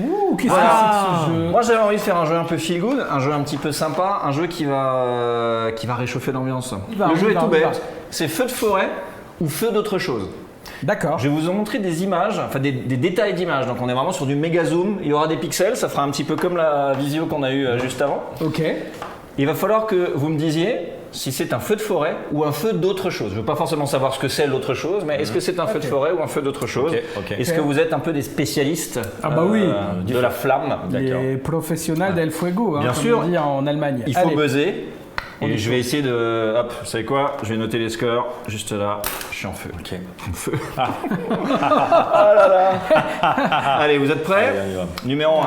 Ouh, qu'est-ce que c'est que ce jeu? Moi j'avais envie de faire un jeu un peu feel good, un jeu un petit peu sympa, un jeu qui va réchauffer l'ambiance. Le jeu est tout bête, c'est feu de forêt ou feu d'autre chose. D'accord. Je vais vous montrer des images, enfin des détails d'images. Donc on est vraiment sur du méga zoom, il y aura des pixels, ça fera un petit peu comme la visio qu'on a eue juste avant. Ok. Il va falloir que vous me disiez si c'est un feu de forêt ou un feu d'autre chose. Je ne veux pas forcément savoir ce que c'est l'autre chose, mais est-ce que c'est un feu de forêt ou un feu d'autre chose? Est-ce que vous êtes un peu des spécialistes de la flamme? Les professionnels del fuego, bien comme sûr. on dit en Allemagne. Il faut buzzer. Et je vais essayer de... Hop, vous savez quoi? Je vais noter les scores. Juste là, je suis en feu. Ok. En feu. Ah là là. Allez, vous êtes prêts? Allez, on y va. Numéro 1.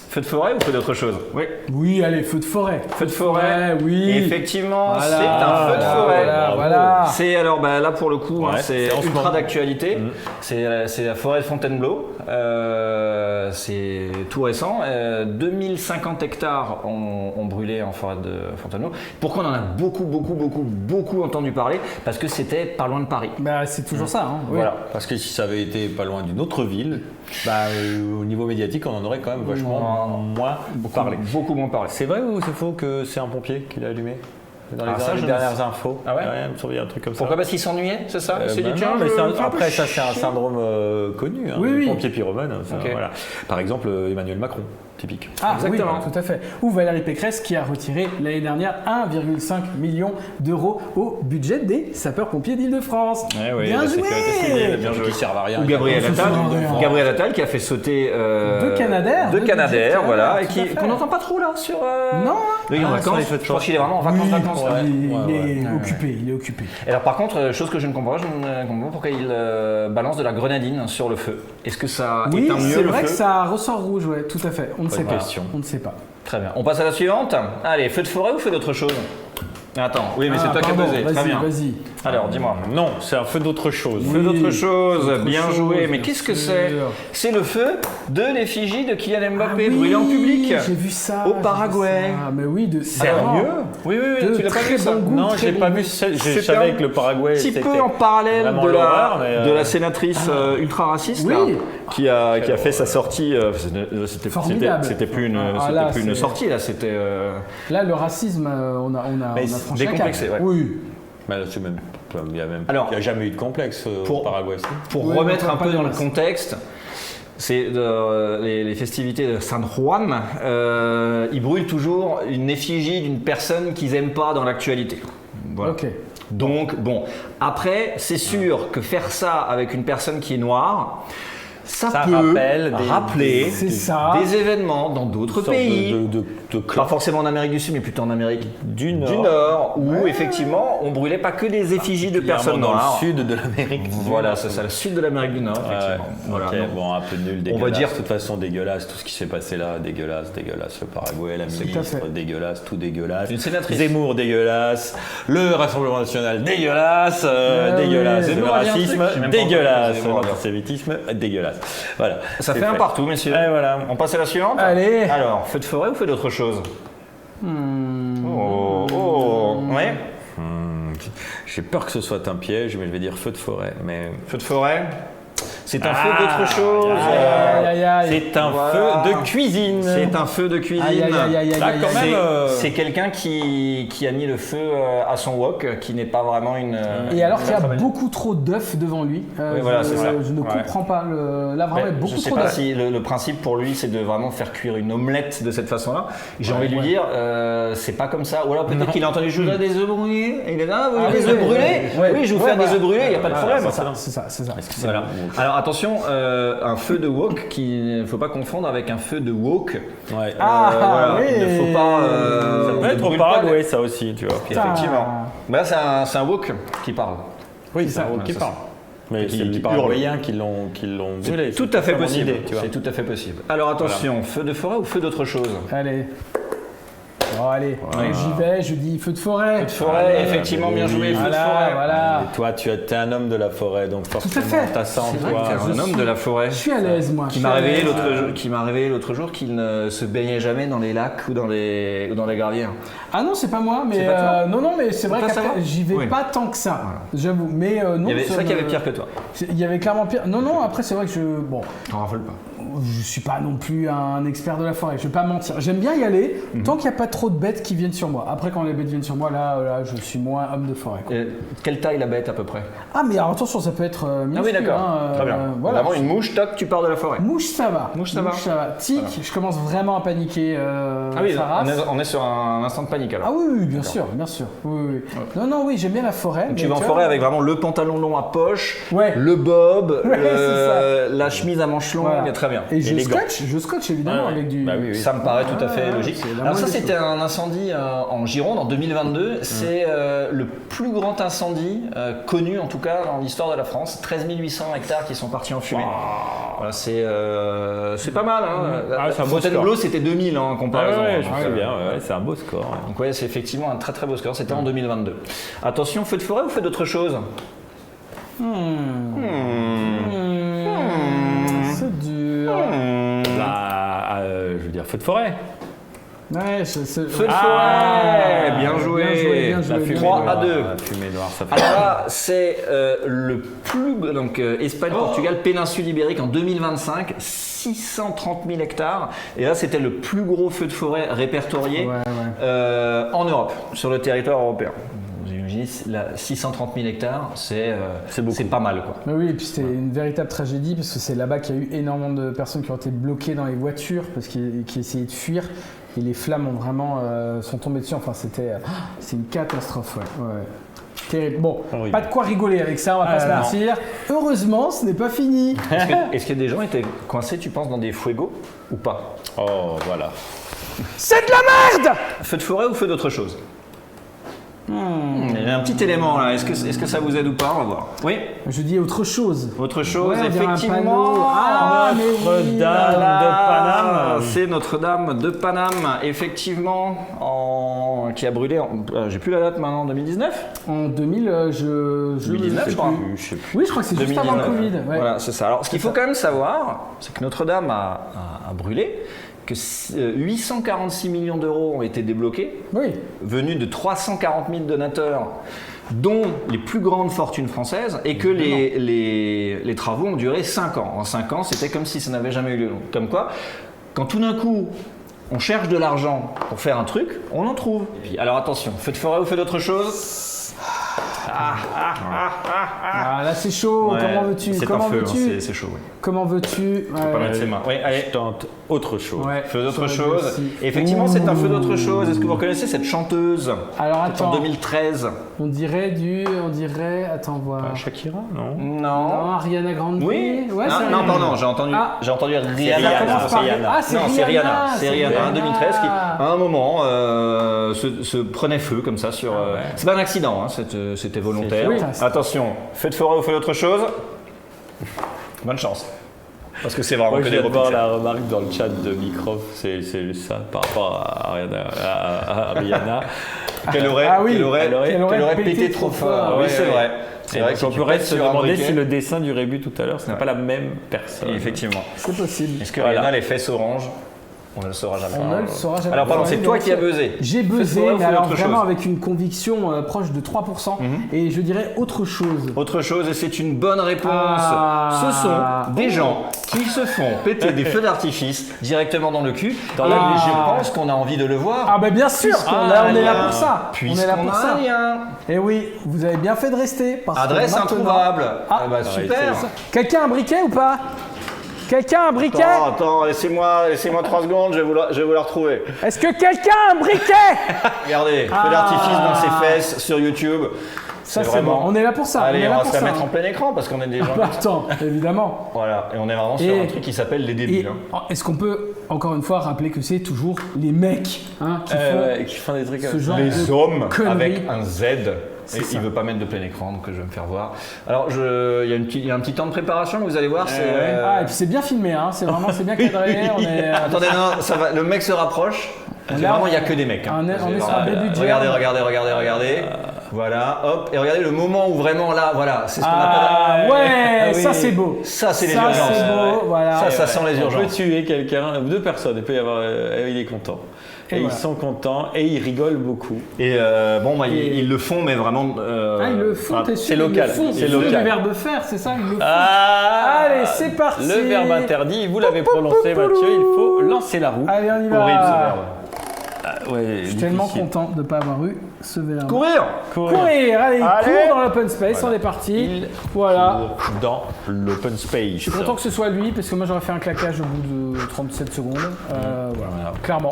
Feu de forêt ou feu d'autre chose? Oui. Oui, allez, feu de forêt. Feu de forêt, oui. Effectivement, Voilà, c'est un feu de forêt. Voilà. C'est alors là pour le coup, c'est c'est en ce ultra moment. d'actualité. C'est la forêt de Fontainebleau. C'est tout récent. 2050 hectares ont brûlé en forêt de Fontainebleau. Pourquoi on en a beaucoup entendu parler? Parce que c'était pas loin de Paris. Bah, c'est toujours ça. Hein. Oui. Voilà. Parce que si ça avait été pas loin d'une autre ville, au niveau médiatique, on en aurait quand même vachement moins parlé. Beaucoup moins parlé. C'est vrai ou c'est faux que c'est un pompier qui l'a allumé? Dans les, ça, je dernières ne sais- infos. Ah ouais Il me semble qu'il y a un truc comme Pourquoi? ça. Parce qu'il s'ennuyait, c'est ça? Il s'est dit, Non, tiens, mais je c'est un- vais faire un peu après, ça, c'est un chier. syndrome connu, Oui, le oui. pompier pyromane. Ça, Ok. voilà. Par exemple, Emmanuel Macron, typique. Ah, Exactement. oui, tout à fait. Ou Valérie Pécresse qui a retiré l'année dernière 1,5 million d'euros au budget des sapeurs-pompiers d'Île-de-France. Bien joué. bien joué. Qui servent à rien. Ou Gabriel Ça Attal, sert à rien. Gabriel Attal qui a fait sauter Deux Canadair, deux deux Canadair, budgets, voilà, et tout à fait. qu'on n'entend pas trop là sur. Non, Oui, en Ah, vacances. sur les feux de Je crois forêt. qu'il est vraiment en vacances. là. il est occupé, il est occupé. Et alors par contre, chose que je ne comprends pas, je ne comprends pas pourquoi il balance de la grenadine sur le feu. Est-ce que ça Oui, éteint mieux c'est le vrai feu? que ça ressort rouge, ouais, tout à fait. On ne sait pas. question. On ne sait pas. Très bien. On passe à la suivante. Allez, feu de forêt ou feu d'autre chose? Attends, oui, mais c'est toi qui as pardon, buzzé. Très vas-y, bien. vas-y. Alors, dis-moi. Non, c'est un feu d'autre chose. Feu d'autre chose, autre bien chose, joué. Mais bien qu'est-ce que sûr. c'est le feu de l'effigie de Kylian Mbappé Ah oui, brûlé en public j'ai vu ça. au j'ai Paraguay. vu ça. Mais oui, de Sérieux? Oui, De tu l'as pas très vu ça? bon goût. Non, très j'ai bon pas goût. vu. Je C'était savais un que le Paraguay. Un petit c'était peu en parallèle vraiment de l'horreur, mais, de la sénatrice ultra raciste Oui. là, qui a fait sa sortie. Formidable. C'était plus une, Ah, c'était là, plus une c'est- sortie là, c'était. Là, le racisme, on a Mais franchi un cap. décomplexé, ouais. Oui. Mais là, c'est même. Il n'y a, Alors, il y a jamais eu de complexe au pour- Paraguay. si. Pour Oui, remettre mais un pas peu de dans le masse. contexte, c'est les festivités de San Juan. Ils brûlent toujours une effigie d'une personne qu'ils n'aiment pas dans l'actualité. Voilà. Ok. Donc, bon, après, c'est sûr que faire ça avec une personne qui est noire, ça Ça peut rappelle rappeler C'est ça. des événements dans d'autres Sorte pays. de Pas clan. forcément en Amérique du Sud, mais plutôt en Amérique Du Nord. où effectivement on brûlait pas que des effigies de personnes dans noires. le sud de l'Amérique. Voilà, c'est ça, le sud de l'Amérique du Nord, Ouais, effectivement. Voilà, ok, donc, bon, un peu nul, dégueulasse. On va dire- de toute façon dégueulasse, tout ce qui s'est passé là, dégueulasse. Le Paraguay, la ministre, fait. dégueulasse, tout dégueulasse. Une sénatrice. Zemmour, dégueulasse. Le Rassemblement National, dégueulasse. oui. Dégueulasse. Le Zemmour a dit un truc, racisme, j'ai même pas dégueulasse. entendu Zemmour dire. L'antisémitisme, dégueulasse. Voilà. Ça c'est fait un partout, messieurs. Et voilà. On passe à la suivante. Allez. Alors, feu de forêt ou feu d'autre chose? Oh, ouais. J'ai peur que ce soit un piège, mais je vais dire feu de forêt. Mais Feu de forêt. C'est un feu d'autre chose. Aïe, aïe, aïe. c'est un Voilà. feu de cuisine. C'est un feu de cuisine. Aïe, aïe, aïe, aïe, Là, aïe, quand aïe. même, C'est quelqu'un qui a mis le feu à son wok, qui n'est pas vraiment une. Et alors qu'il y a une famille. beaucoup trop d'œufs devant lui. Oui, voilà, c'est ça. Je ne Ouais. comprends pas. Là, vraiment, il y a Je beaucoup sais trop pas d'œufs. si le principe pour lui c'est de vraiment faire cuire une omelette de cette façon-là. J'ai envie de lui dire, c'est pas comme ça. Ou alors peut-être qu'il a entendu je voudrais des œufs brûlés. Et il a dit, ah, vous voulez des œufs brûlés? ouais. Oui, je vais vous Ouais, faire des voilà. œufs brûlés, il n'y a pas de problème. C'est ça. Voilà. Alors attention, un feu de wok qu'il ne faut pas confondre avec un feu de wok. Ouais. Ah, oui. Il ne faut pas. Ça peut être au brûle pas Paraguay, ça aussi, tu vois. Effectivement. Mais là, c'est un wok qui parle. Oui, C'est ça, qui ça, parle. Mais qui c'est les hurle. Paraguayens qui l'ont brûlé. Tout à fait C'est mon possible. idée, tu vois. C'est tout à fait possible. Alors attention, feu de forêt ou feu d'autre chose? Allez. Bon, allez, j'y vais, je dis feu de forêt. Feu de forêt, effectivement, bien joué, feu de forêt. Voilà. Et toi, t'es un homme de la forêt, donc forcément, t'as ça en toi. Un homme de la forêt. Je suis à l'aise, moi. Qui m'a révélé l'autre jour qu'il ne se baignait jamais dans les lacs ou dans les graviers. Ah non, c'est pas moi, mais non, mais c'est vrai qu'après, j'y vais pas tant que ça, j'avoue. Mais non, c'est vrai qu'il y avait pire que toi. Il y avait clairement pire. Non, après, c'est vrai que t'en raffole pas. Je suis pas non plus un expert de la forêt, je vais pas mentir. J'aime bien y aller tant qu'il n'y a pas trop de bêtes qui viennent sur moi. Après, quand les bêtes viennent sur moi, là je suis moins homme de forêt. Quelle taille la bête à peu près? Ah, mais alors, attention, ça peut être Ah oui, d'accord. Très bien. Voilà. Vraiment une mouche, toc, tu pars de la forêt. Mouche, ça va. Mouche, ça va. Tic, voilà. Je commence vraiment à paniquer. Ah oui, on est sur un instant de panique alors. Ah oui, bien sûr. Oui. Ouais. Non, oui, j'aime bien la forêt. Donc tu vas en forêt avec vraiment le pantalon long à poche, ouais. Le bob, la chemise à manches longues, voilà. Très bien. Et je scotche évidemment avec du... Bah oui. Ça me paraît tout à fait logique. Alors ça, c'était un incendie en Gironde en 2022. C'est le plus grand incendie connu en tout cas dans l'histoire de la France. 13 800 hectares qui sont partis en fumée. Voilà, c'est pas mal. Fontainebleau, c'était 2000 en comparaison. Je sais bien, c'est un beau score. Donc c'est effectivement un très très beau score. C'était en 2022. Attention, feu de forêt ou feu d'autre chose? C'est dur. Je veux dire feu de forêt. Ouais, feu de forêt, bien joué. 3-2. La fumée noire, ça fait. Alors là, c'est le plus donc Espagne, Portugal, péninsule ibérique en 2025, 630 000 hectares. Et là, c'était le plus gros feu de forêt répertorié en Europe, sur le territoire européen. 630 000 hectares, c'est pas mal, quoi. Oui, et puis c'était une véritable tragédie parce que c'est là-bas qu'il y a eu énormément de personnes qui ont été bloquées dans les voitures parce qu'ils essayaient de fuir et les flammes ont vraiment sont tombées dessus. Enfin, c'est une catastrophe, ouais. Terrible. Bon, pas de quoi rigoler avec ça, on va pas se mentir. Heureusement, ce n'est pas fini. Est-ce que des gens étaient coincés, tu penses, dans des fuegos ou pas? Oh, voilà. C'est de la merde! Feu de forêt ou feu d'autre chose? Il y a un petit élément là, est-ce que ça vous aide ou pas? On va voir. Oui. Je dis autre chose. Autre chose, effectivement. Notre-Dame de Paname. C'est Notre-Dame de Paname, effectivement, qui a brûlé, j'ai plus la date maintenant, en 2019? En 2000, 2019, je crois. Oui, je crois que c'est juste avant le Covid. Ouais. Voilà, c'est ça. Alors, ce qu'il faut quand même savoir, c'est que Notre-Dame a brûlé. Que 846 millions d'euros ont été débloqués, venus de 340 000 donateurs, dont les plus grandes fortunes françaises, et que les travaux ont duré 5 ans. En 5 ans, c'était comme si ça n'avait jamais eu lieu. Comme quoi, quand tout d'un coup, on cherche de l'argent pour faire un truc, on en trouve. Et puis, alors attention, feu de forêt ou feu d'autre chose? Là c'est chaud, comment veux-tu? C'est un feu, c'est chaud. Oui. Comment veux-tu? Faut pas mettre ses mains. Oui, allez. Je tente autre chose. Feu d'autre chose. Et effectivement, c'est un feu d'autre chose. Est-ce que vous reconnaissez cette chanteuse? Alors attends. En 2013. On dirait, attends voir. Shakira, non? Non, Ariana Grande. Oui. Ouais, non, pardon, j'ai entendu Rihanna. C'est Rihanna. C'est Rihanna, en 2013, qui à un moment se prenait feu comme ça sur. C'est pas un accident, c'était volontaire. Attention, feu de forêt ou feu d'autre chose? Bonne chance. Parce que c'est vraiment que des remarques. Je viens de voir la remarque dans le chat de Microf, c'est ça par rapport à Rihanna. Qu'elle aurait pété trop fort. Oui, c'est vrai. C'est vrai qu'on pourrait se demander si le dessin du rébut tout à l'heure, ce n'est pas la même personne. Effectivement. C'est possible. Est-ce que Rihanna a les fesses oranges? On ne le saura jamais. Alors pardon, c'est toi qui as buzzé. J'ai buzzé, mais alors vraiment avec une conviction proche de 3%. Et je dirais autre chose. Autre chose, et c'est une bonne réponse. Ce sont des gens qui se font péter des feux d'artifice directement dans le cul. Et je pense qu'on a envie de le voir. Ah bah bien sûr, on est là pour ça. On est là pour ça. Et oui, vous avez bien fait de rester. Adresse introuvable. Ah bah super. Quelqu'un a un briquet ou pas? Quelqu'un a un briquet? Attends, laissez-moi 3 secondes, je vais vous la retrouver. Est-ce que quelqu'un a un briquet? Regardez, feu d'artifice dans ses fesses sur YouTube. Ça c'est bon, on est là pour ça. Allez, on va se la mettre en plein écran parce qu'on est des gens. Attends, évidemment. Voilà, et on est vraiment sur un truc qui s'appelle les débiles. Est-ce qu'on peut encore une fois rappeler que c'est toujours les mecs qui font des trucs ce genre les de hommes conneries. Avec un Z. Et il ne veut pas mettre de plein écran, donc je vais me faire voir. Alors, il y a un petit temps de préparation, vous allez voir. Et puis c'est bien filmé, c'est bien cadré. Attendez, non, ça va, le mec se rapproche. Vraiment, il n'y a que des mecs. On est sur un budget. Regardez. Voilà, hop. Et regardez le moment où vraiment là, voilà, c'est ce qu'on appelle. Ouais, ça c'est beau. Ça, c'est les urgences. Ça c'est beau, voilà. Ça sent les urgences. On peut tuer quelqu'un, 2 personnes, il peut y avoir, il est content. Et voilà. Ils sont contents et ils rigolent beaucoup. Et ils le font, mais vraiment. Ils le font, t'es sûr. C'est local. C'est le verbe faire, c'est ça, ils le font. Allez, c'est parti. Le verbe interdit, vous l'avez prononcé, Mathieu, il faut lancer la roue. Allez, on y va. Horrible ce verbe. Ouais, Je suis tellement content de ne pas avoir eu ce verbe. Courir. Allez, cours dans l'open space, on est parti. Voilà. Dans l'open space. Je suis content que ce soit lui, parce que moi j'aurais fait un claquage au bout de 37 secondes. Voilà, clairement.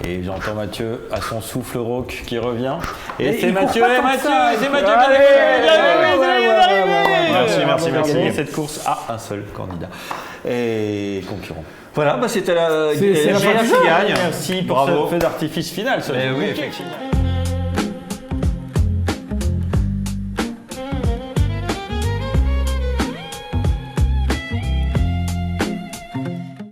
Et j'entends Mathieu à son souffle rauque qui revient. Et Et c'est il court Mathieu, pas tant que ça. c'est Mathieu Allez, Merci. Cette course a un seul candidat et concurrent. Voilà, c'était la C'est la GF qui gagne. Merci pour Bravo. ce feu d'artifice final. Oui, effectivement.